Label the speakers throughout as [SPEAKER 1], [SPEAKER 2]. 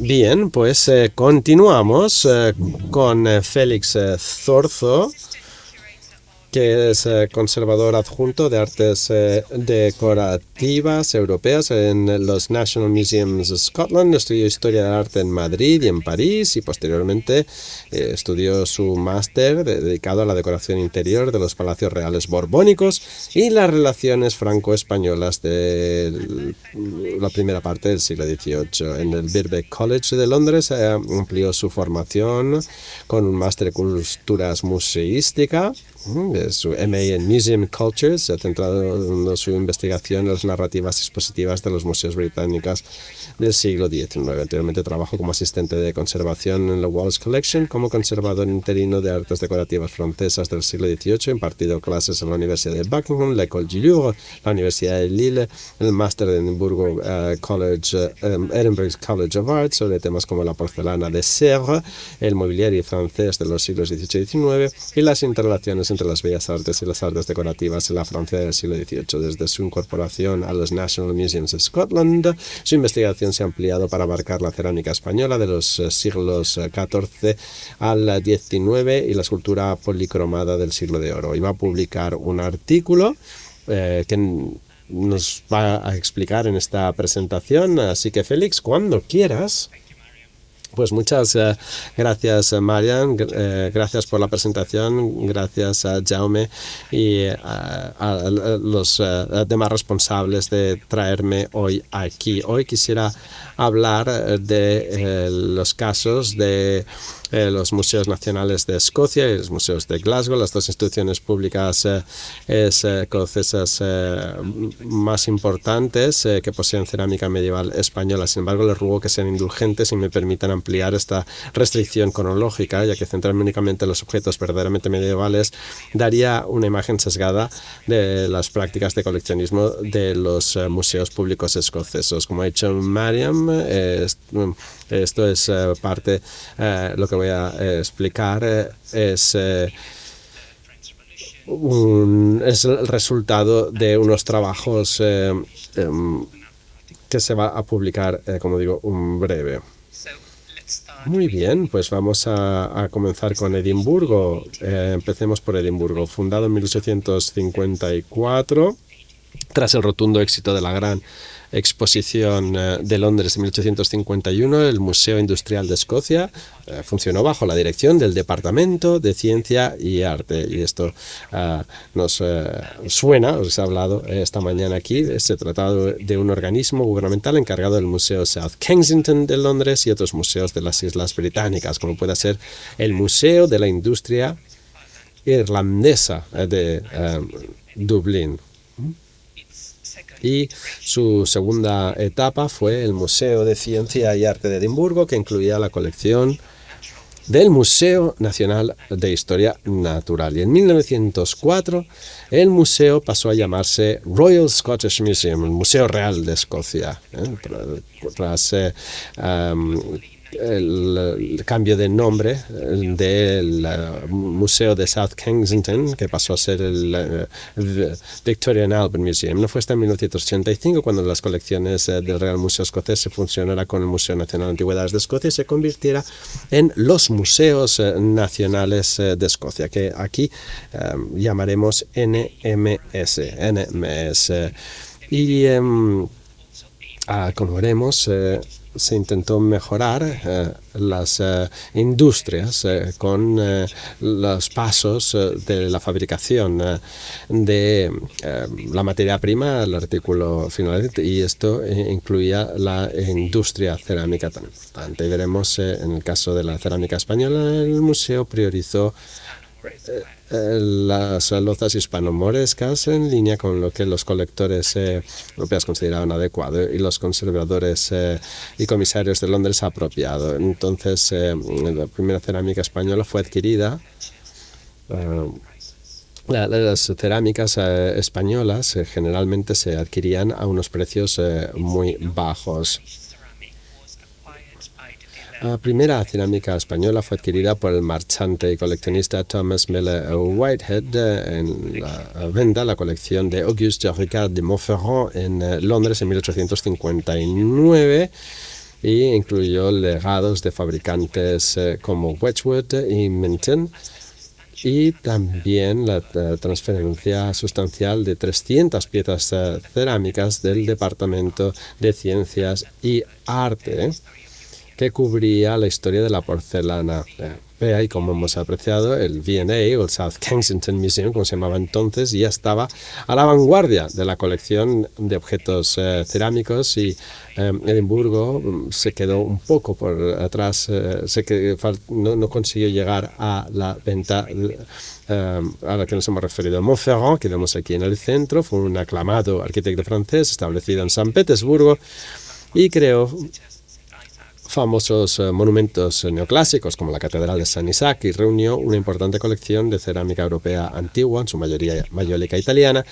[SPEAKER 1] Bien, pues continuamos con Félix Zorzo, que es conservador adjunto de artes decorativas europeas en los National Museums of Scotland. Estudió Historia del Arte en Madrid y en París y posteriormente estudió su máster dedicado a la decoración interior de los palacios reales borbónicos y las relaciones franco-españolas de la primera parte del siglo XVIII. En el Birkbeck College de Londres amplió su formación con un máster de culturas museística. Su MA en Museum Culture se ha centrado en su investigación en las narrativas expositivas de los museos británicos del siglo XIX. Anteriormente trabajó como asistente de conservación en la Wallace Collection, como conservador interino de artes decorativas francesas del siglo XVIII, impartido clases en la Universidad de Buckingham, la École du Louvre, la Universidad de Lille, el máster de Edimburgo Edinburgh College of Art sobre temas como la porcelana de Sèvres, el mobiliario francés de los siglos XVIII y XIX y las interrelaciones entre las bellas artes y las artes decorativas en la Francia del siglo XVIII. Desde su incorporación a los National Museums of Scotland, su investigación se ha ampliado para abarcar la cerámica española de los siglos XIV al XIX y la escultura policromada del siglo de oro. Y va a publicar un artículo que nos va a explicar en esta presentación. Así que, Félix, cuando quieras. Pues muchas gracias, Marian, gracias por la presentación, gracias a Jaume y a los demás responsables de traerme hoy aquí. Hoy quisiera hablar de los casos de los museos nacionales de Escocia y los museos de Glasgow, las dos instituciones públicas escocesas más importantes que poseen cerámica medieval española. Sin embargo, les ruego que sean indulgentes y me permitan ampliar esta restricción cronológica, ya que centrarme únicamente en los objetos verdaderamente medievales daría una imagen sesgada de las prácticas de coleccionismo de los museos públicos escoceses. Como ha dicho Mariam, esto es parte, lo que voy a explicar es el resultado de unos trabajos que se va a publicar, como digo, un breve. Muy bien, pues vamos a comenzar con Edimburgo. Empecemos por Edimburgo. Fundado en 1854, tras el rotundo éxito de la Gran Exposición de Londres de 1851, el Museo Industrial de Escocia funcionó bajo la dirección del Departamento de Ciencia y Arte. Y esto nos suena, os he hablado esta mañana aquí. Se trataba de un organismo gubernamental encargado del Museo South Kensington de Londres y otros museos de las Islas Británicas, como puede ser el Museo de la Industria Irlandesa de Dublín. Y su segunda etapa fue el Museo de Ciencia y Arte de Edimburgo, que incluía la colección del Museo Nacional de Historia Natural. Y en 1904 el museo pasó a llamarse Royal Scottish Museum, el Museo Real de Escocia, tras el cambio de nombre del Museo de South Kensington, que pasó a ser el Victoria and Albert Museum. No fue hasta en 1985 cuando las colecciones del Real Museo Escocés se fusionara con el Museo Nacional de Antigüedades de Escocia y se convirtiera en los Museos Nacionales de Escocia, que aquí llamaremos NMS. Y como veremos, se intentó mejorar las industrias con los pasos de la fabricación de la materia prima, el artículo final, y esto incluía la industria cerámica tan importante. Y veremos en el caso de la cerámica española, el museo priorizó las lozas hispano-morescas en línea con lo que los colectores europeos consideraban adecuado y los conservadores y comisarios de Londres apropiado. Entonces, la primera cerámica española fue adquirida. Las cerámicas españolas generalmente se adquirían a unos precios muy bajos. La primera cerámica española fue adquirida por el marchante y coleccionista Thomas Miller Whitehead en la venta, la colección de Auguste Ricard de Montferrand en Londres en 1859. y incluyó legados de fabricantes como Wedgwood y Minton, y también la transferencia sustancial de 300 piezas cerámicas del Departamento de Ciencias y Arte, que cubría la historia de la porcelana. Ve ahí, como hemos apreciado, el V&A, o el South Kensington Museum, como se llamaba entonces, ya estaba a la vanguardia de la colección de objetos cerámicos, y Edimburgo se quedó un poco por atrás, no consiguió llegar a la venta a la que nos hemos referido. Montferrand, que vemos aquí en el centro, fue un aclamado arquitecto francés establecido en San Petersburgo y creó famosos monumentos neoclásicos como la Catedral de San Isaac, y reunió una importante colección de cerámica europea antigua, en su mayoría mayólica italiana,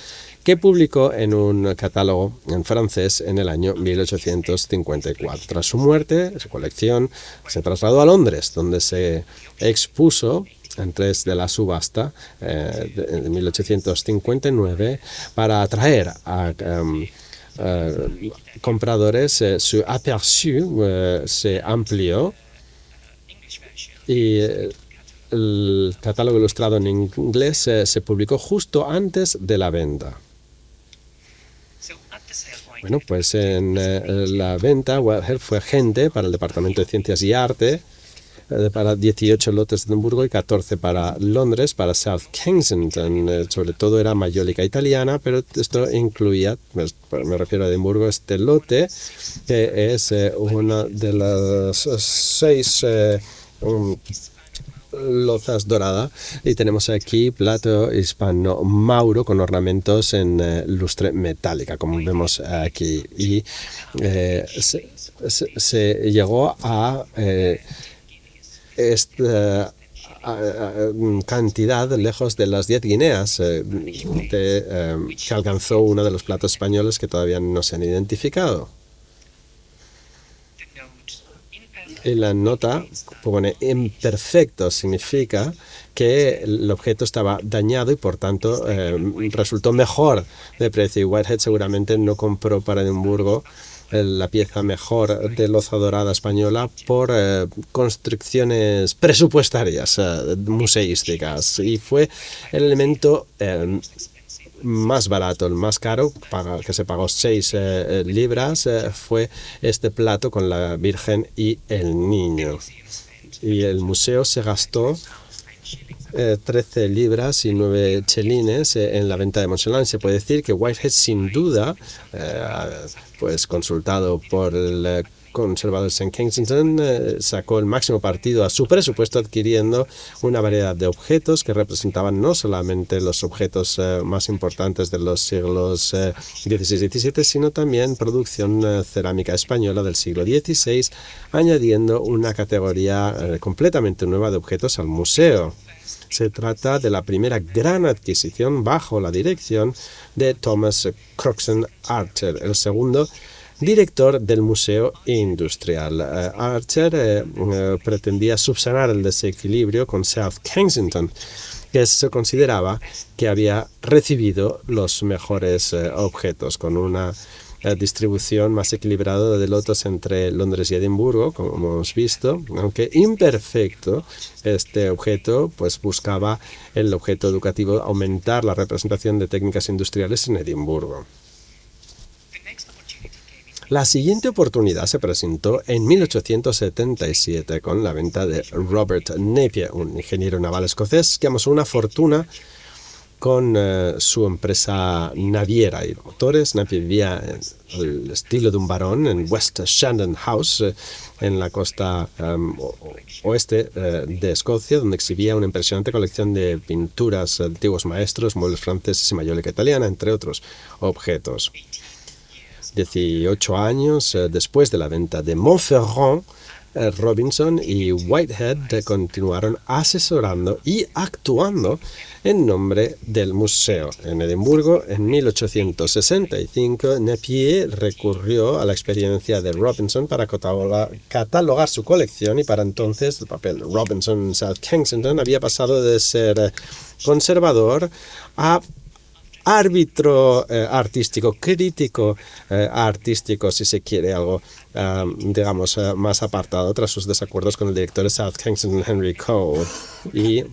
[SPEAKER 1] que publicó en un catálogo en francés en el año 1854. Tras su muerte, su colección se trasladó a Londres, donde se expuso antes de la subasta de 1859 para atraer a compradores. Su aperçu se amplió y el catálogo ilustrado en inglés se publicó justo antes de la venta. Bueno, pues en la venta, Whitehead fue agente para el Departamento de Ciencias y Arte para 18 lotes de Edimburgo y 14 para Londres, para South Kensington. Sobre todo era mayólica italiana, pero esto incluía, me refiero a Edimburgo, este lote, que es una de las 6 lozas dorada, y tenemos aquí plato hispano mauro con ornamentos en lustre metálica, como vemos aquí, y se llegó a esta cantidad lejos de las 10 guineas que alcanzó uno de los platos españoles que todavía no se han identificado. Y la nota pone imperfecto, significa que el objeto estaba dañado y por tanto resultó mejor de precio, y Whitehead seguramente no compró para Edimburgo la pieza mejor de loza dorada española por constricciones presupuestarias museísticas, y fue el elemento más barato, el más caro, que se pagó 6 libras, fue este plato con la Virgen y el Niño, y el museo se gastó 13 libras y 9 chelines en la venta de Montserrat. Se puede decir que Whitehead, sin duda, pues consultado por el conservador St. Kensington, sacó el máximo partido a su presupuesto, adquiriendo una variedad de objetos que representaban no solamente los objetos más importantes de los siglos XVI y XVII, sino también producción cerámica española del siglo XVI, añadiendo una categoría completamente nueva de objetos al museo. Se trata de la primera gran adquisición bajo la dirección de Thomas Croxton Archer, el segundo director del Museo Industrial. Archer pretendía subsanar el desequilibrio con South Kensington, que se consideraba que había recibido los mejores objetos, con una distribución más equilibrada de lotes entre Londres y Edimburgo, como hemos visto. Aunque imperfecto, este objeto pues buscaba el objeto educativo, aumentar la representación de técnicas industriales en Edimburgo. La siguiente oportunidad se presentó en 1877 con la venta de Robert Napier, un ingeniero naval escocés que amasó una fortuna con su empresa naviera y motores. Napier vivía en el estilo de un barón en West Shandon House, en la costa oeste de Escocia, donde exhibía una impresionante colección de pinturas de antiguos maestros, muebles franceses y mayólica italiana, entre otros objetos. 18 años después de la venta de Montferrand, Robinson y Whitehead continuaron asesorando y actuando en nombre del museo. En Edimburgo, en 1865, Napier recurrió a la experiencia de Robinson para catalogar su colección, y para entonces el papel de Robinson en South Kensington había pasado de ser conservador a árbitro artístico, crítico artístico, si se quiere, algo, digamos, más apartado tras sus desacuerdos con el director de South Kensington, Henry Cole. Y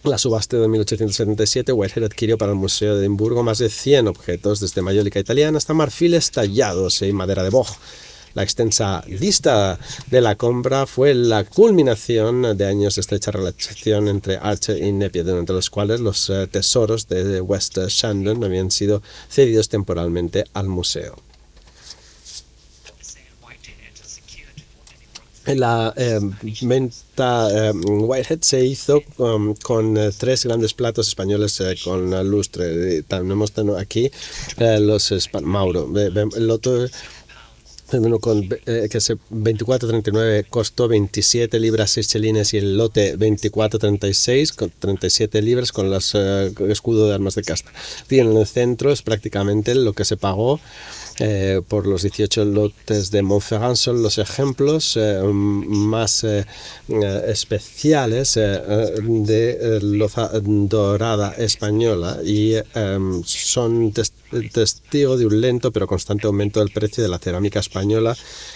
[SPEAKER 1] la subasta de 1877, Whitehead adquirió para el Museo de Edimburgo más de 100 objetos, desde mayólica italiana hasta marfiles tallados y madera de boj. La extensa lista de la compra fue la culminación de años de estrecha relación entre Archer y Napier, durante los cuales los tesoros de West Shandon habían sido cedidos temporalmente al museo. La venta Whitehead se hizo con 3 grandes platos españoles con lustre. Tenemos aquí los Mauro. El otro, que es 24.39 costó 27 libras 6 chelines, y el lote 24.36 con 37 libras con los escudo de armas de casta. Y en el centro es prácticamente lo que se pagó por los 18 lotes de Montferrand. Son los ejemplos más especiales de loza dorada española, y son testigo de un lento pero constante aumento del precio de la cerámica española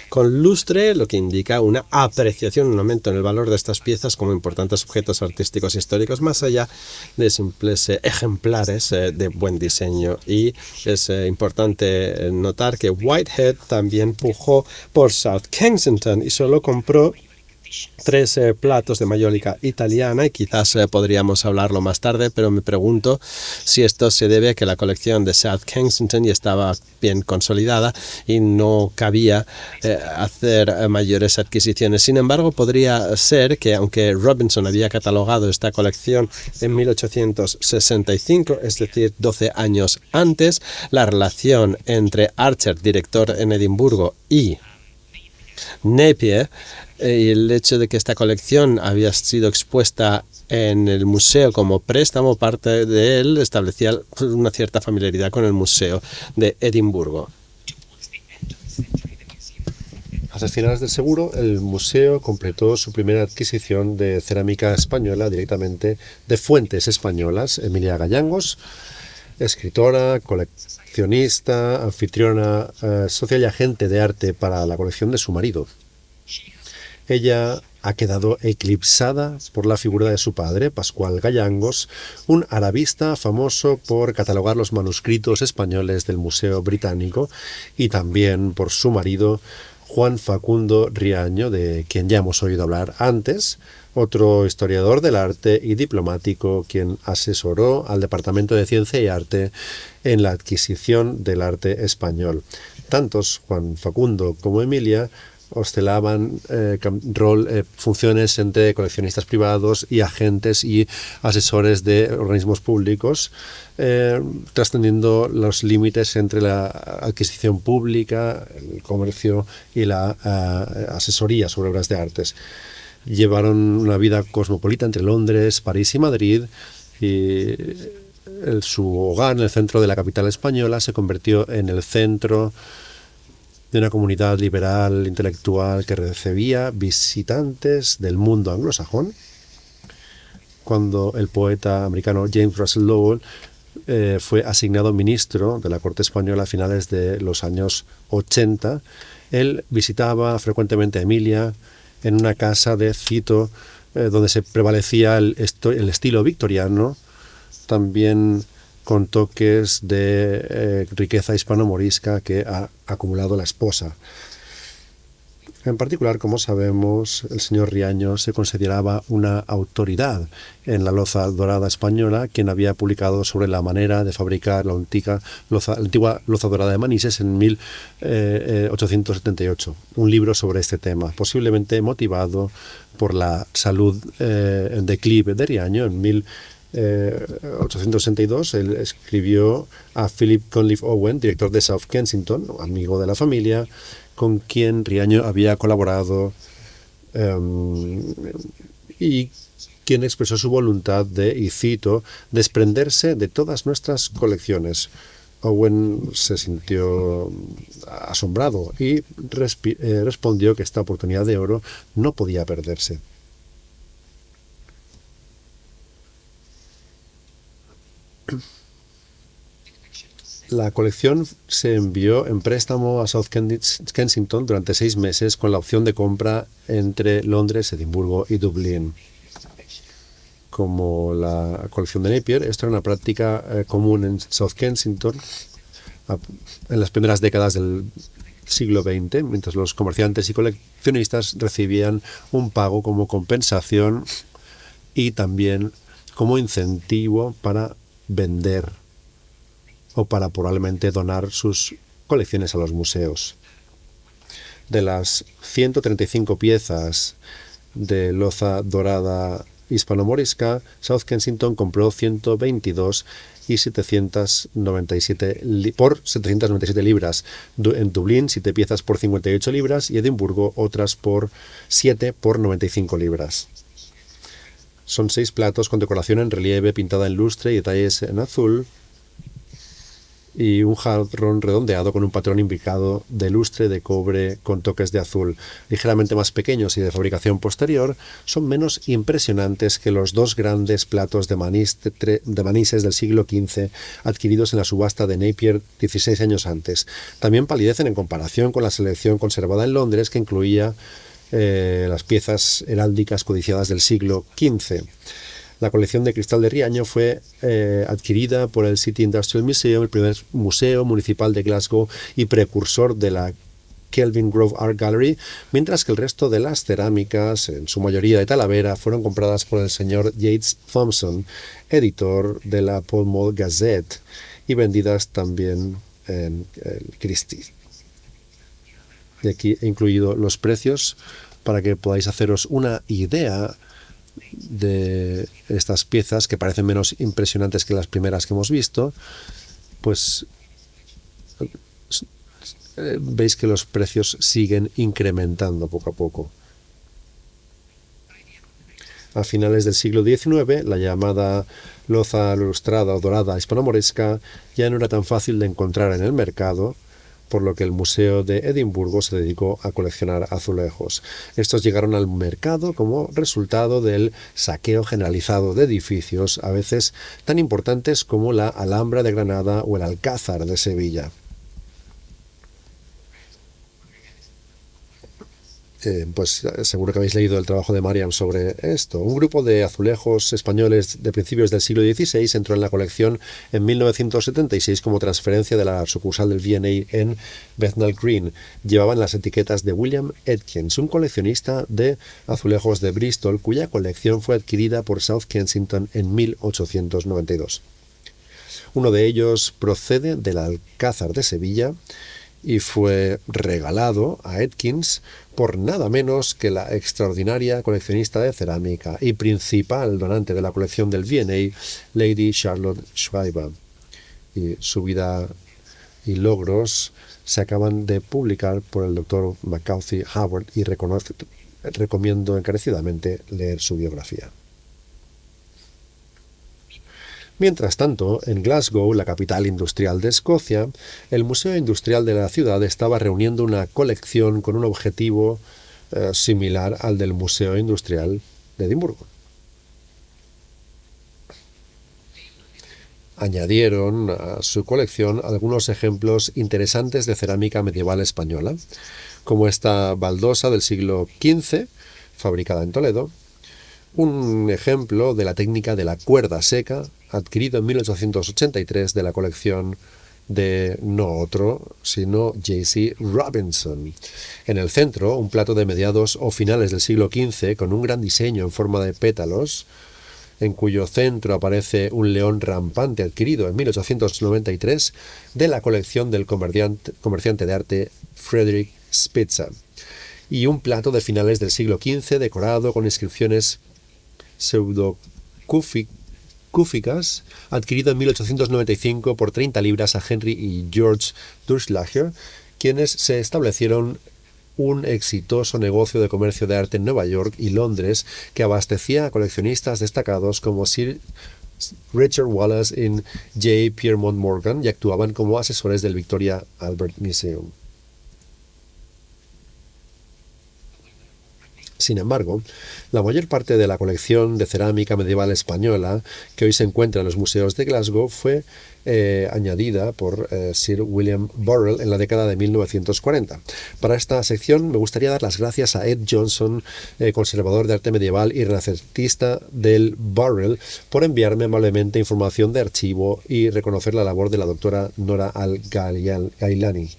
[SPEAKER 1] con lustre, lo que indica una apreciación, un aumento en el valor de estas piezas como importantes objetos artísticos históricos, más allá de simples ejemplares de buen diseño. Y es importante notar que Whitehead también pujó por South Kensington y solo compró 3 platos de mayólica italiana, y quizás podríamos hablarlo más tarde, pero me pregunto si esto se debe a que la colección de South Kensington ya estaba bien consolidada y no cabía hacer mayores adquisiciones. Sin embargo, podría ser que, aunque Robinson había catalogado esta colección en 1865, es decir, 12 años antes, la relación entre Archer, director en Edimburgo, y Napier, y el hecho de que esta colección había sido expuesta en el museo como préstamo, parte de él establecía una cierta familiaridad con el Museo de Edimburgo.
[SPEAKER 2] Hacia finales del siglo, el museo completó su primera adquisición de cerámica española directamente de fuentes españolas. Emilia Gallangos, escritora, coleccionista, anfitriona, socia y agente de arte para la colección de su marido. Ella ha quedado eclipsada por la figura de su padre, Pascual Gallangos, un arabista famoso por catalogar los manuscritos españoles del Museo Británico, y también por su marido, Juan Facundo Riaño, de quien ya hemos oído hablar antes, otro historiador del arte y diplomático, quien asesoró al Departamento de Ciencia y Arte en la adquisición del arte español. Tantos Juan Facundo como Emilia oscilaban funciones entre coleccionistas privados y agentes y asesores de organismos públicos, trascendiendo los límites entre la adquisición pública, el comercio y la asesoría sobre obras de artes. Llevaron una vida cosmopolita entre Londres, París y Madrid, y su hogar en el centro de la capital española se convirtió en el centro de una comunidad liberal intelectual que recibía visitantes del mundo anglosajón. Cuando el poeta americano James Russell Lowell fue asignado ministro de la corte española a finales de los años 80, él visitaba frecuentemente a Emilia en una casa de Cito, donde se prevalecía el estilo victoriano, también con toques de riqueza hispano-morisca que ha acumulado la esposa. En particular, como sabemos, el señor Riaño se consideraba una autoridad en la loza dorada española, quien había publicado sobre la manera de fabricar la antigua loza dorada de Manises en 1878, un libro sobre este tema, posiblemente motivado por la salud en declive de Riaño. En 1862 él escribió a Philip Conliffe Owen, director de South Kensington, amigo de la familia, con quien Riaño había colaborado y quien expresó su voluntad de, y cito, desprenderse de todas nuestras colecciones. Owen se sintió asombrado y respondió que esta oportunidad de oro no podía perderse. La colección se envió en préstamo a South Kensington durante 6 meses con la opción de compra entre Londres, Edimburgo y Dublín. Como la colección de Napier, esto era una práctica común en South Kensington en las primeras décadas del siglo XX, mientras los comerciantes y coleccionistas recibían un pago como compensación y también como incentivo para vender o para probablemente donar sus colecciones a los museos. De las 135 piezas de loza dorada hispano-morisca, South Kensington compró 122 y 797 por 797 libras. En Dublín, 7 piezas por 58 libras y Edimburgo otras por 7 por 95 libras. Son 6 platos con decoración en relieve pintada en lustre y detalles en azul, y un jarrón redondeado con un patrón imbricado de lustre de cobre con toques de azul. Ligeramente más pequeños y de fabricación posterior, son menos impresionantes que los 2 grandes platos de manises del siglo XV adquiridos en la subasta de Napier 16 años antes. También palidecen en comparación con la selección conservada en Londres, que incluía las piezas heráldicas codiciadas del siglo XV. La colección de cristal de Riaño fue adquirida por el City Industrial Museum, el primer museo municipal de Glasgow y precursor de la Kelvingrove Art Gallery, mientras que el resto de las cerámicas, en su mayoría de Talavera, fueron compradas por el señor Yates Thompson, editor de la Pall Mall Gazette, y vendidas también en el Christie. Y aquí he incluido los precios para que podáis haceros una idea de estas piezas, que parecen menos impresionantes que las primeras que hemos visto. Pues veis que los precios siguen incrementando poco a poco. A finales del siglo XIX, la llamada loza ilustrada o dorada hispano-moresca ya no era tan fácil de encontrar en el mercado, por lo que el Museo de Edimburgo se dedicó a coleccionar azulejos. Estos llegaron al mercado como resultado del saqueo generalizado de edificios, a veces tan importantes como la Alhambra de Granada o el Alcázar de Sevilla. Pues seguro que habéis leído el trabajo de Mariam sobre esto. Un grupo de azulejos españoles de principios del siglo XVI entró en la colección en 1976 como transferencia de la sucursal del V&A en Bethnal Green. Llevaban las etiquetas de William Atkins, un coleccionista de azulejos de Bristol, cuya colección fue adquirida por South Kensington en 1892. Uno de ellos procede del Alcázar de Sevilla y fue regalado a Atkins por nada menos que la extraordinaria coleccionista de cerámica y principal donante de la colección del V&A, Lady Charlotte Schreiber. Y su vida y logros se acaban de publicar por el Dr. Macaulay Howard y recomiendo encarecidamente leer su biografía. Mientras tanto, en Glasgow, la capital industrial de Escocia, el Museo Industrial de la ciudad estaba reuniendo una colección con un objetivo similar al del Museo Industrial de Edimburgo. Añadieron a su colección algunos ejemplos interesantes de cerámica medieval española, como esta baldosa del siglo XV, fabricada en Toledo, un ejemplo de la técnica de la cuerda seca, adquirido en 1883 de la colección de no otro, sino J.C. Robinson. En el centro, un plato de mediados o finales del siglo XV con un gran diseño en forma de pétalos, en cuyo centro aparece un león rampante adquirido en 1893 de la colección del comerciante de arte Frederick Spitzer, y un plato de finales del siglo XV decorado con inscripciones pseudocúficas, adquirido en 1895 por 30 libras a Henry y George Durslager, quienes se establecieron un exitoso negocio de comercio de arte en Nueva York y Londres que abastecía a coleccionistas destacados como Sir Richard Wallace y J. Piermont Morgan, y actuaban como asesores del Victoria Albert Museum. Sin embargo, la mayor parte de la colección de cerámica medieval española que hoy se encuentra en los museos de Glasgow fue añadida por Sir William Burrell en la década de 1940. Para esta sección me gustaría dar las gracias a Ed Johnson, conservador de arte medieval y renacentista del Burrell, por enviarme amablemente información de archivo y reconocer la labor de la doctora Nora Al-Gailani.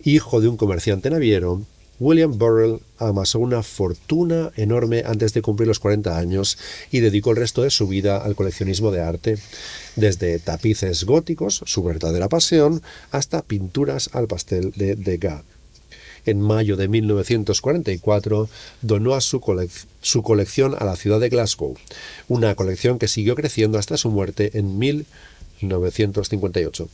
[SPEAKER 2] Hijo de un comerciante naviero, William Burrell amasó una fortuna enorme antes de cumplir los 40 años y dedicó el resto de su vida al coleccionismo de arte, desde tapices góticos, su verdadera pasión, hasta pinturas al pastel de Degas. En mayo de 1944 donó su colección a la ciudad de Glasgow, una colección que siguió creciendo hasta su muerte en 1958.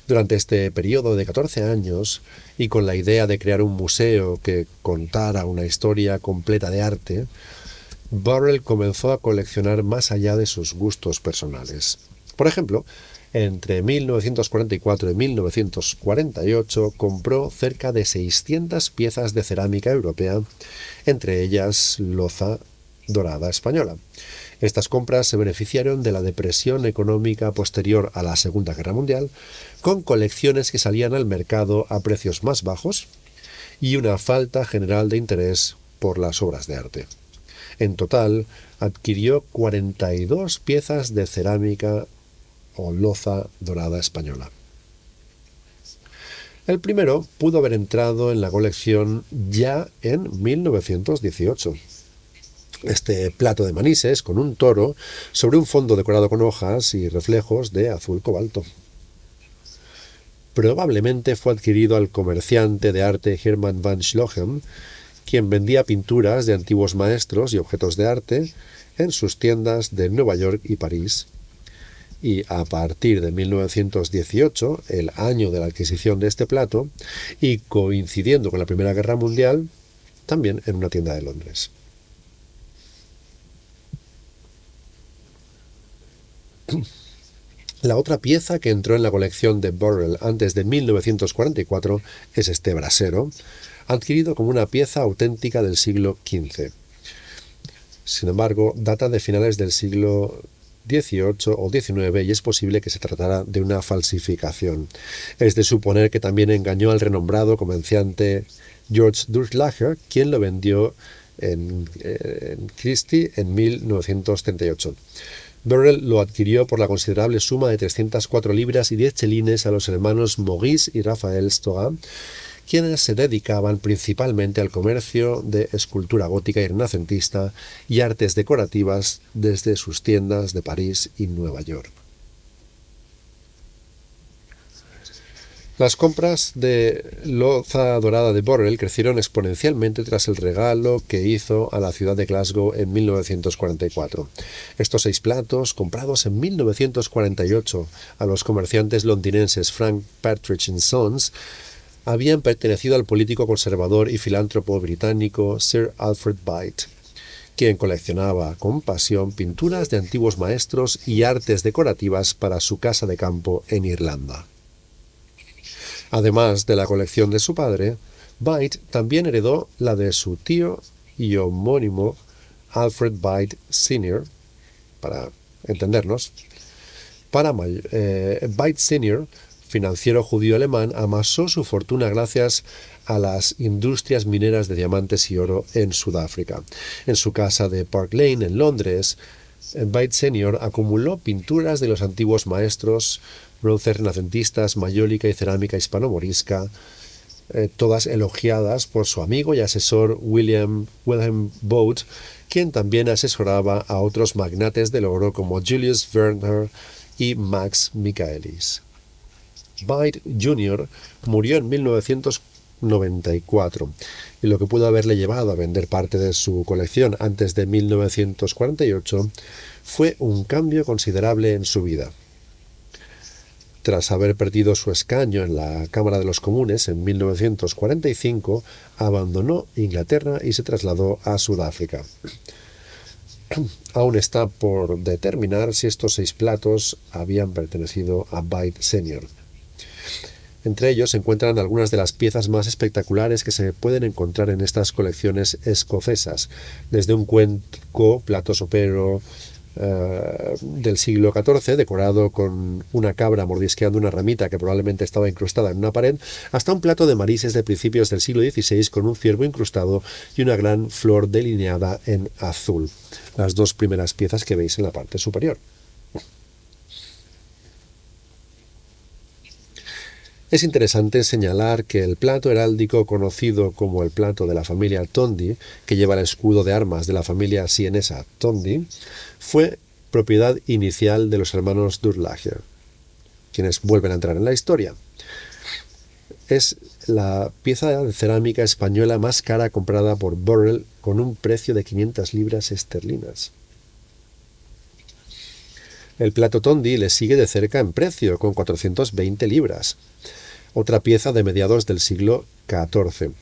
[SPEAKER 2] Durante este periodo de 14 años, y con la idea de crear un museo que contara una historia completa de arte, Burrell comenzó a coleccionar más allá de sus gustos personales. Por ejemplo, entre 1944 y 1948 compró cerca de 600 piezas de cerámica europea, entre ellas loza dorada española. Estas compras se beneficiaron de la depresión económica posterior a la Segunda Guerra Mundial, con colecciones que salían al mercado a precios más bajos y una falta general de interés por las obras de arte. En total, adquirió 42 piezas de cerámica o loza dorada española. El primero pudo haber entrado en la colección ya en 1918. Este plato de Manises con un toro sobre un fondo decorado con hojas y reflejos de azul cobalto. Probablemente fue adquirido al comerciante de arte Hermann van Schlohem, quien vendía pinturas de antiguos maestros y objetos de arte en sus tiendas de Nueva York y París. Y a partir de 1918, el año de la adquisición de este plato, y coincidiendo con la Primera Guerra Mundial, también en una tienda de Londres. La otra pieza que entró en la colección de Burrell antes de 1944 es este brasero, adquirido como una pieza auténtica del siglo XV. Sin embargo, data de finales del siglo XVIII o XIX y es posible que se tratara de una falsificación. Es de suponer que también engañó al renombrado comerciante George Durslacher, quien lo vendió en Christie en 1938. Burrell lo adquirió por la considerable suma de 304 libras y 10 chelines a los hermanos Maurice y Raphael Stoga, quienes se dedicaban principalmente al comercio de escultura gótica y renacentista y artes decorativas desde sus tiendas de París y Nueva York. Las compras de loza dorada de Burrell crecieron exponencialmente tras el regalo que hizo a la ciudad de Glasgow en 1944. Estos 6 platos, comprados en 1948 a los comerciantes londinenses Frank Partridge & Sons, habían pertenecido al político conservador y filántropo británico Sir Alfred Beit, quien coleccionaba con pasión pinturas de antiguos maestros y artes decorativas para su casa de campo en Irlanda. Además de la colección de su padre, Beit también heredó la de su tío y homónimo Alfred Beit Sr., para entendernos. Beit Sr., financiero judío-alemán, amasó su fortuna gracias a las industrias mineras de diamantes y oro en Sudáfrica. En su casa de Park Lane, en Londres, Beit Sr. acumuló pinturas de los antiguos maestros, bronces renacentistas, mayólica y cerámica hispano-morisca, todas elogiadas por su amigo y asesor Wilhelm Bode, quien también asesoraba a otros magnates del oro como Julius Werner y Max Michaelis. Beit Jr. murió en 1994, y lo que pudo haberle llevado a vender parte de su colección antes de 1948 fue un cambio considerable en su vida. Tras haber perdido su escaño en la Cámara de los Comunes en 1945, abandonó Inglaterra y se trasladó a Sudáfrica. Aún está por determinar si estos 6 platos habían pertenecido a Beit Sr. Entre ellos se encuentran algunas de las piezas más espectaculares que se pueden encontrar en estas colecciones escocesas, desde un cuenco, plato sopero del siglo XIV, decorado con una cabra mordisqueando una ramita que probablemente estaba incrustada en una pared, hasta un plato de marises de principios del siglo XVI con un ciervo incrustado y una gran flor delineada en azul. Las dos primeras piezas que veis en la parte superior. Es interesante señalar que el plato heráldico conocido como el plato de la familia Tondi, que lleva el escudo de armas de la familia sienesa Tondi, fue propiedad inicial de los hermanos Durlacher, quienes vuelven a entrar en la historia. Es la pieza de cerámica española más cara comprada por Burrell con un precio de 500 libras esterlinas. El plato Tondi le sigue de cerca en precio, con 420 libras. Otra pieza de mediados del siglo XIV,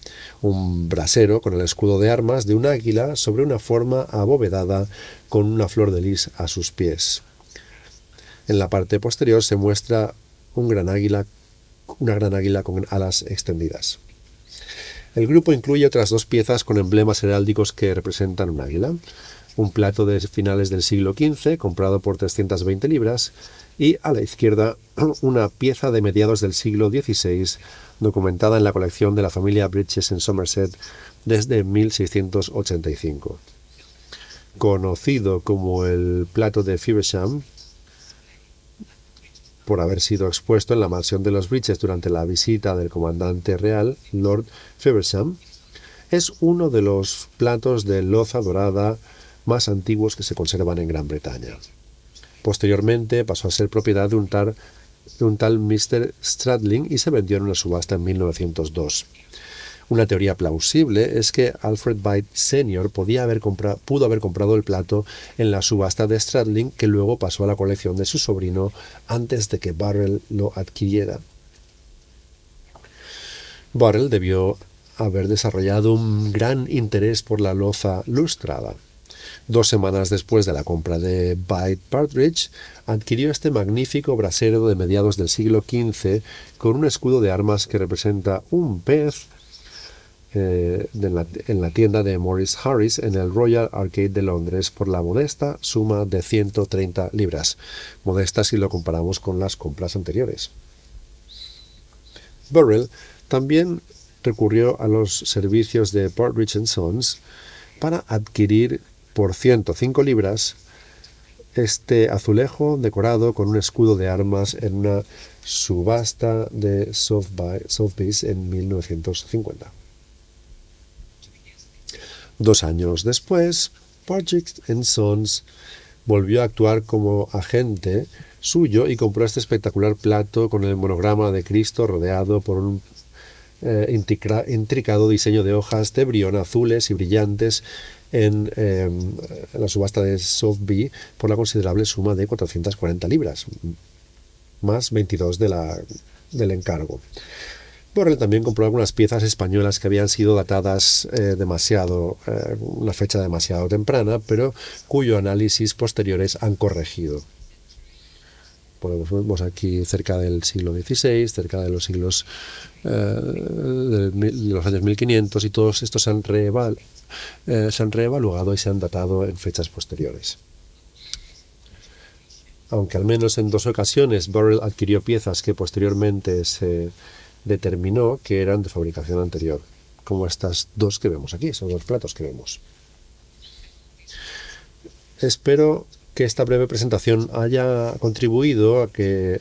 [SPEAKER 2] un brasero con el escudo de armas de un águila sobre una forma abovedada con una flor de lis a sus pies. En la parte posterior se muestra una gran águila con alas extendidas. El grupo incluye otras dos piezas con emblemas heráldicos que representan un águila. Un plato de finales del siglo XV, comprado por 320 libras, y a la izquierda una pieza de mediados del siglo XVI, documentada en la colección de la familia Bridges en Somerset desde 1685. Conocido como el plato de Feversham, por haber sido expuesto en la mansión de los Bridges durante la visita del comandante real, Lord Feversham, es uno de los platos de loza dorada más antiguos que se conservan en Gran Bretaña. Posteriormente pasó a ser propiedad de un tal Mr. Stradling y se vendió en una subasta en 1902. Una teoría plausible es que Alfred Byte Sr. pudo haber comprado el plato en la subasta de Stradling, que luego pasó a la colección de su sobrino antes de que Burrell lo adquiriera. Burrell debió haber desarrollado un gran interés por la loza lustrada. 2 semanas después de la compra de Byte Partridge, adquirió este magnífico brasero de mediados del siglo XV con un escudo de armas que representa un pez en la tienda de Morris Harris en el Royal Arcade de Londres por la modesta suma de 130 libras. Modesta si lo comparamos con las compras anteriores. Burrell también recurrió a los servicios de Partridge & Sons para adquirir por 105 libras este azulejo decorado con un escudo de armas en una subasta de Sotheby's en 1950. 2 años después, Partridge & Sons volvió a actuar como agente suyo y compró este espectacular plato con el monograma de Cristo rodeado por un intricado diseño de hojas de brión azules y brillantes en la subasta de Sotheby's por la considerable suma de 440 libras, más 22 del encargo. Burrell también compró algunas piezas españolas que habían sido datadas una fecha demasiado temprana, pero cuyo análisis posteriores han corregido. Vemos aquí cerca del siglo XVI, cerca de los siglos de los años 1500, y todos estos se han reevaluado y se han datado en fechas posteriores. Aunque al menos en 2 ocasiones Burrell adquirió piezas que posteriormente se determinó que eran de fabricación anterior, como estas 2 que vemos aquí, estos 2 platos que vemos. Espero que esta breve presentación haya contribuido a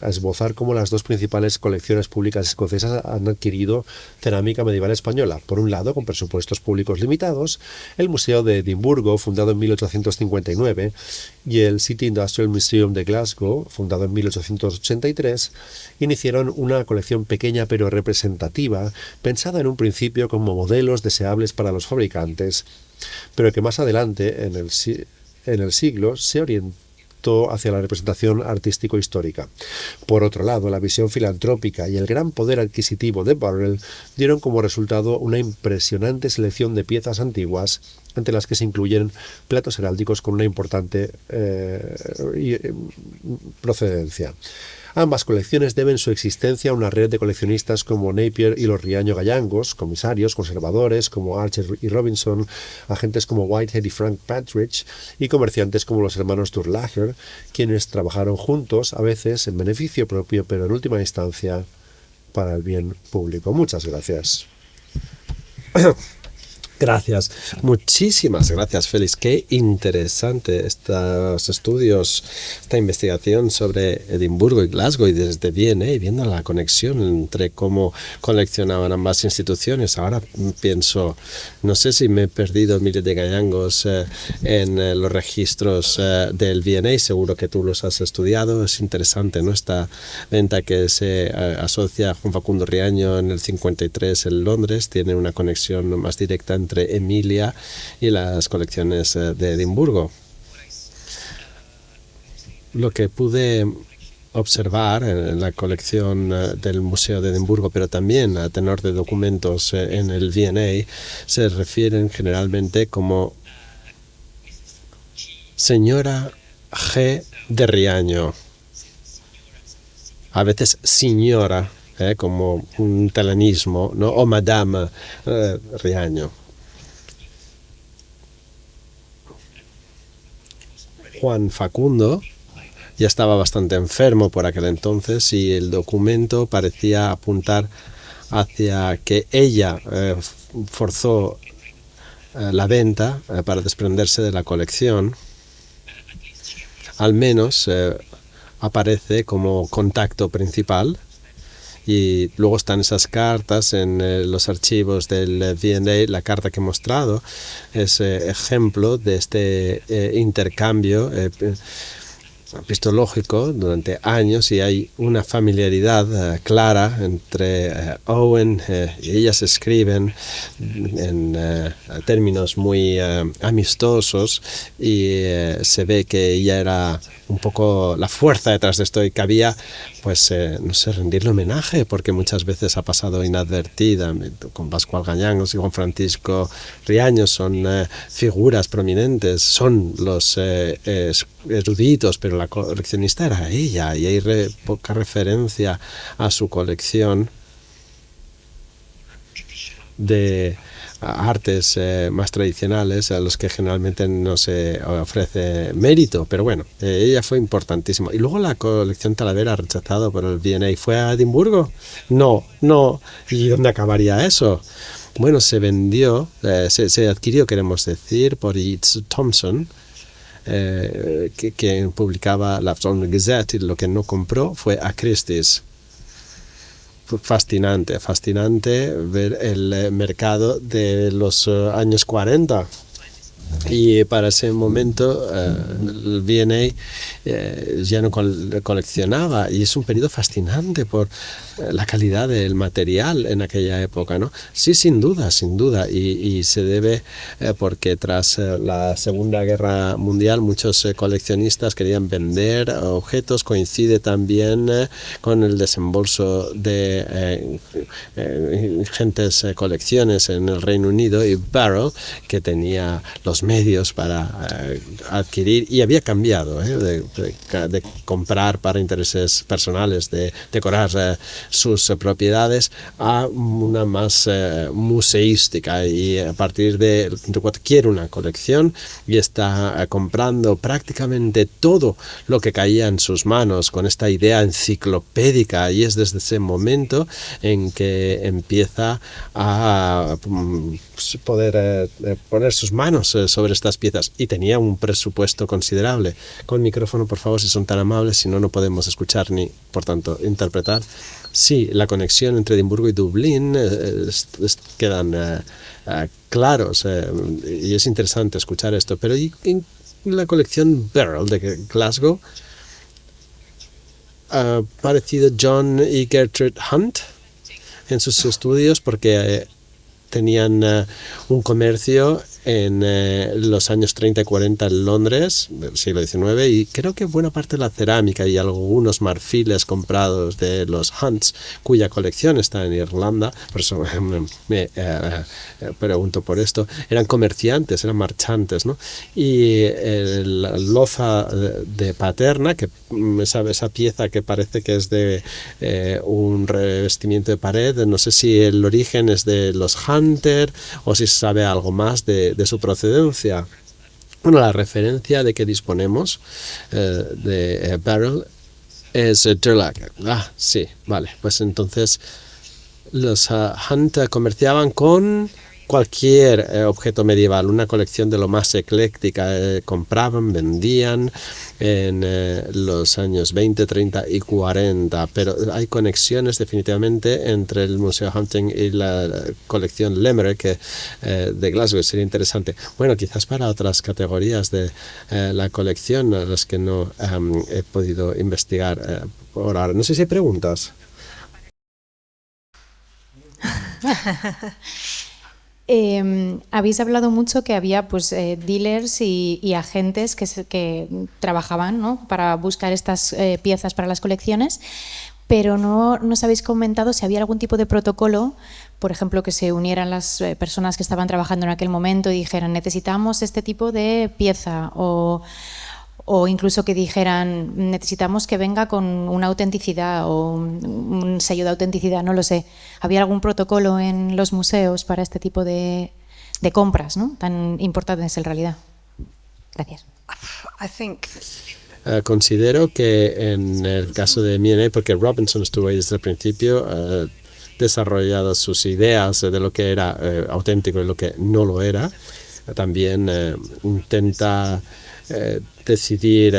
[SPEAKER 2] esbozar cómo las 2 principales colecciones públicas escocesas han adquirido cerámica medieval española. Por un lado, con presupuestos públicos limitados, el Museo de Edimburgo, fundado en 1859, y el City Industrial Museum de Glasgow, fundado en 1883, iniciaron una colección pequeña pero representativa, pensada en un principio como modelos deseables para los fabricantes, pero que más adelante, en el siglo, se orientó hacia la representación artístico-histórica. Por otro lado, la visión filantrópica y el gran poder adquisitivo de Burrell dieron como resultado una impresionante selección de piezas antiguas entre las que se incluyen platos heráldicos con una importante procedencia. Ambas colecciones deben su existencia a una red de coleccionistas como Napier y los Riaño Gallangos, comisarios, conservadores como Archer y Robinson, agentes como Whitehead y Frank Partridge y comerciantes como los hermanos Durlacher, quienes trabajaron juntos, a veces en beneficio propio, pero en última instancia para el bien público. Muchas gracias.
[SPEAKER 1] Gracias, muchísimas gracias, Félix. Qué interesante estos estudios, esta investigación sobre Edimburgo y Glasgow y desde V&A, viendo la conexión entre cómo coleccionaban ambas instituciones. Ahora pienso, no sé si me he perdido miles de gallangos en los registros del V&A, seguro que tú los has estudiado. Es interesante, ¿no? Esta venta que se asocia a Juan Facundo Riaño en el 53 en Londres, tiene una conexión más directa entre Emilia y las colecciones de Edimburgo. Lo que pude observar en la colección del Museo de Edimburgo, pero también a tenor de documentos en el V&A, se refieren generalmente como señora G. de Riaño, a veces señora, como un italianismo, ¿no? O Madame Riaño. Juan Facundo ya estaba bastante enfermo por aquel entonces y el documento parecía apuntar hacia que ella forzó la venta para desprenderse de la colección. Al menos aparece como contacto principal. Y luego están esas cartas en los archivos del V&A. La carta que he mostrado es ejemplo de este intercambio epistológico durante años, y hay una familiaridad clara entre Owen y ellas. Escriben en términos muy amistosos y se ve que ella era un poco la fuerza detrás de esto y que había, pues, no sé, rendirle homenaje, porque muchas veces ha pasado inadvertida. Con Pascual Gallangos y con Francisco Riaño son figuras prominentes, son los eruditos, pero la coleccionista era ella, y hay poca referencia a su colección de artes más tradicionales a los que generalmente no se ofrece mérito, pero bueno, ella fue importantísima. Y luego la colección Talavera, rechazado por el V&A, ¿fue a Edimburgo? No. ¿Y dónde acabaría eso? Bueno, se vendió, se adquirió, queremos decir, por Yeats Thompson, que publicaba la London Gazette, y lo que no compró fue a Christie's. Fascinante ver el mercado de los años 40. Y para ese momento el V&A ya no coleccionaba, y es un periodo fascinante por la calidad del material en aquella época, ¿no? Sí, sin duda, y se debe porque tras la Segunda Guerra Mundial muchos coleccionistas querían vender objetos. Coincide también con el desembolso de ingentes colecciones en el Reino Unido, y Barrell, que tenía los medios para adquirir, y había cambiado de comprar para intereses personales, de decorar sus propiedades, a una más museística, y a partir de quiere una colección y está comprando prácticamente todo lo que caía en sus manos con esta idea enciclopédica, y es desde ese momento en que empieza a poder poner sus manos sobre estas piezas, y tenía un presupuesto considerable. Con micrófono, por favor, si son tan amables, si no, no podemos escuchar ni, por tanto, interpretar. Sí, la conexión entre Edimburgo y Dublín quedan claros, y es interesante escuchar esto. Pero en la colección Barrell de Glasgow ha aparecido John y Gertrude Hunt en sus estudios, porque tenían un comercio en los años 30 y 40 en Londres del siglo XIX, y creo que buena parte de la cerámica y algunos marfiles comprados de los Hunts, cuya colección está en Irlanda, por eso me pregunto por esto, eran comerciantes, eran marchantes, ¿no? Y la loza de Paterna, que esa pieza que parece que es de un revestimiento de pared, no sé si el origen es de los Hunter o si se sabe algo más de su procedencia. Bueno, la referencia de que disponemos de Barrel es Durlac. Sí, vale. Pues entonces los Hunt comerciaban con cualquier objeto medieval, una colección de lo más ecléctica. Compraban, vendían en los años 20, 30 y 40, pero hay conexiones definitivamente entre el Museo Hunting y la colección Limerick de Glasgow. Sería interesante. Bueno, quizás para otras categorías de la colección a las que no he podido investigar por ahora. No sé si hay preguntas.
[SPEAKER 3] Habéis hablado mucho que había pues dealers y agentes que trabajaban, ¿no?, para buscar estas piezas para las colecciones, pero no nos habéis comentado si había algún tipo de protocolo, por ejemplo, que se unieran las personas que estaban trabajando en aquel momento y dijeran necesitamos este tipo de pieza, o incluso que dijeran necesitamos que venga con una autenticidad o un sello de autenticidad, no lo sé. ¿Había algún protocolo en los museos para este tipo de compras, ¿no?, tan importantes en realidad? Gracias.
[SPEAKER 1] Considero que en el caso de M&A, porque Robinson estuvo ahí desde el principio, desarrollado sus ideas de lo que era auténtico y lo que no lo era, también intenta decidir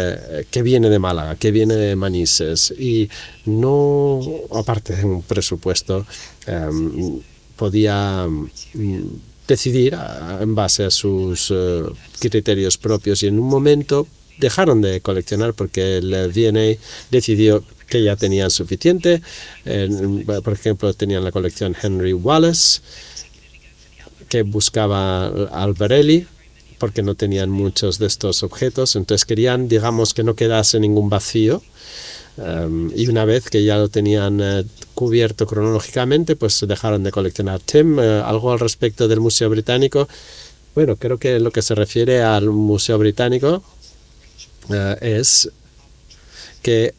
[SPEAKER 1] qué viene de Málaga, qué viene de Manises, y no, aparte de un presupuesto, podía decidir en base a sus criterios propios, y en un momento dejaron de coleccionar porque el V&A decidió que ya tenían suficiente. Por ejemplo, tenían la colección Henry Wallace, que buscaba Albarelli, porque no tenían muchos de estos objetos, entonces querían, digamos, que no quedase ningún vacío, y una vez que ya lo tenían cubierto cronológicamente, pues dejaron de coleccionar. Tim, algo al respecto del Museo Británico. Bueno, creo que lo que se refiere al Museo Británico es que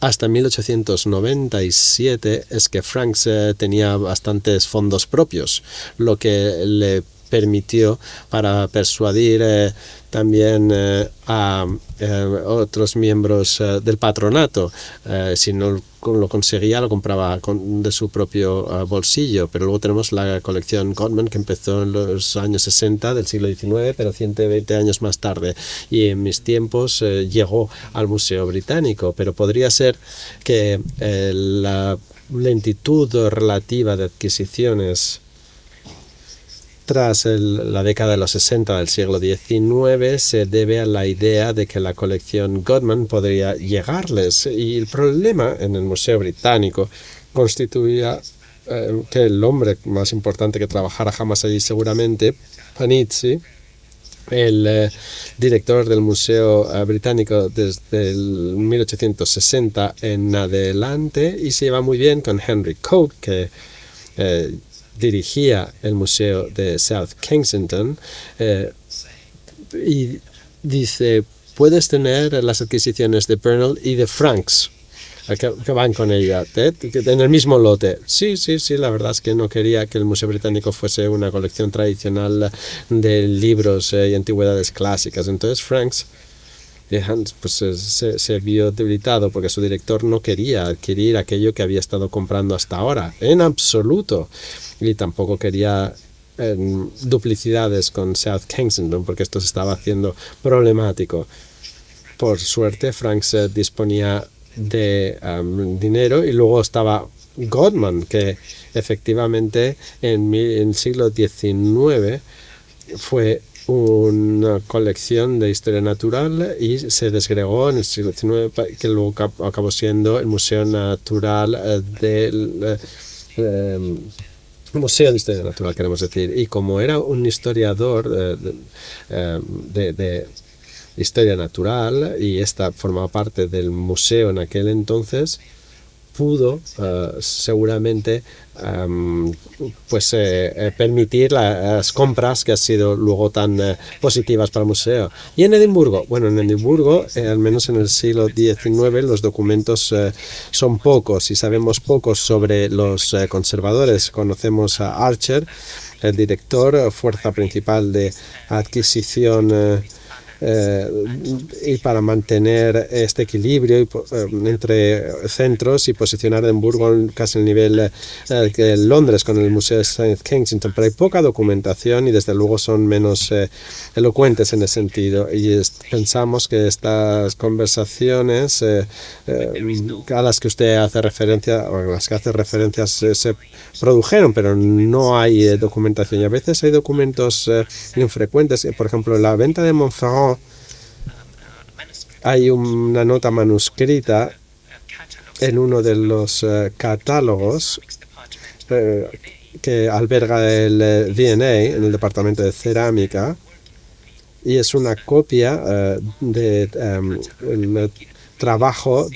[SPEAKER 1] hasta 1897 es que Franks tenía bastantes fondos propios, lo que le permitió para persuadir también a otros miembros del patronato. Si no lo conseguía, lo compraba de su propio bolsillo. Pero luego tenemos la colección Godman, que empezó en los años 60 del siglo XIX, pero 120 años más tarde. Y en mis tiempos llegó al Museo Británico. Pero podría ser que la lentitud relativa de adquisiciones tras la década de los 60 del siglo XIX se debe a la idea de que la colección Godman podría llegarles, y el problema en el Museo Británico constituía que el hombre más importante que trabajara jamás allí, seguramente, Panizzi, el director del Museo Británico desde el 1860 en adelante, y se lleva muy bien con Henry Coke, que dirigía el Museo de South Kensington, y dice, puedes tener las adquisiciones de Bernal y de Franks, que van con ella, en el mismo lote. Sí, la verdad es que no quería que el Museo Británico fuese una colección tradicional de libros y antigüedades clásicas. Entonces Franks pues se vio debilitado porque su director no quería adquirir aquello que había estado comprando hasta ahora, en absoluto, y tampoco quería duplicidades con South Kensington, porque esto se estaba haciendo problemático. Por suerte, Franks disponía de dinero, y luego estaba Godman, que efectivamente en el siglo XIX fue una colección de historia natural y se desgregó en el siglo XIX, que luego acabó siendo el Museo Natural del Museo de Historia Natural, queremos decir. Y como era un historiador de historia natural y esta formaba parte del museo en aquel entonces, pudo seguramente permitir las compras que han sido luego tan positivas para el museo. Y en Edimburgo, en Edimburgo, al menos en el siglo XIX, los documentos son pocos y sabemos poco sobre los conservadores. Conocemos a Archer, el director, fuerza principal de adquisición y para mantener este equilibrio entre centros y posicionar Edimburgo casi al nivel que Londres con el Museo de St. Kensington, pero hay poca documentación y desde luego son menos elocuentes en ese sentido, y pensamos que estas conversaciones a las que usted hace referencia o a las que hace referencias se produjeron, pero no hay documentación, y a veces hay documentos infrecuentes. Por ejemplo, en la venta de Montferrand hay una nota manuscrita en uno de los catálogos que alberga el V&A en el departamento de cerámica, y es una copia del trabajo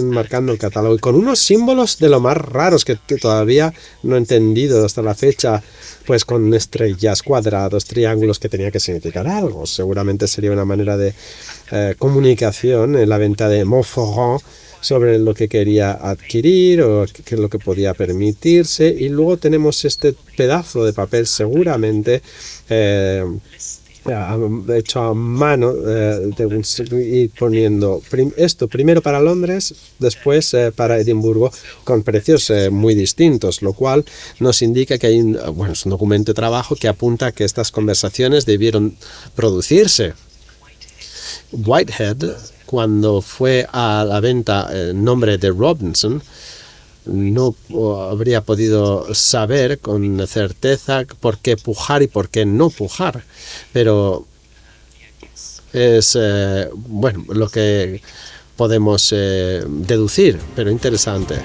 [SPEAKER 1] marcando el catálogo y con unos símbolos de lo más raros que todavía no he entendido hasta la fecha, pues con estrellas, cuadrados, triángulos, que tenía que significar algo. Seguramente sería una manera de comunicación en la venta de Montferrand sobre lo que quería adquirir o qué es lo que podía permitirse. Y luego tenemos este pedazo de papel seguramente hecho a mano y poniendo esto primero para Londres, después para Edimburgo, con precios muy distintos, lo cual nos indica que hay es un documento de trabajo que apunta a que estas conversaciones debieron producirse. Whitehead, cuando fue a la venta en nombre de Robinson, no habría podido saber con certeza por qué pujar y por qué no pujar, pero es lo que podemos deducir, pero interesante.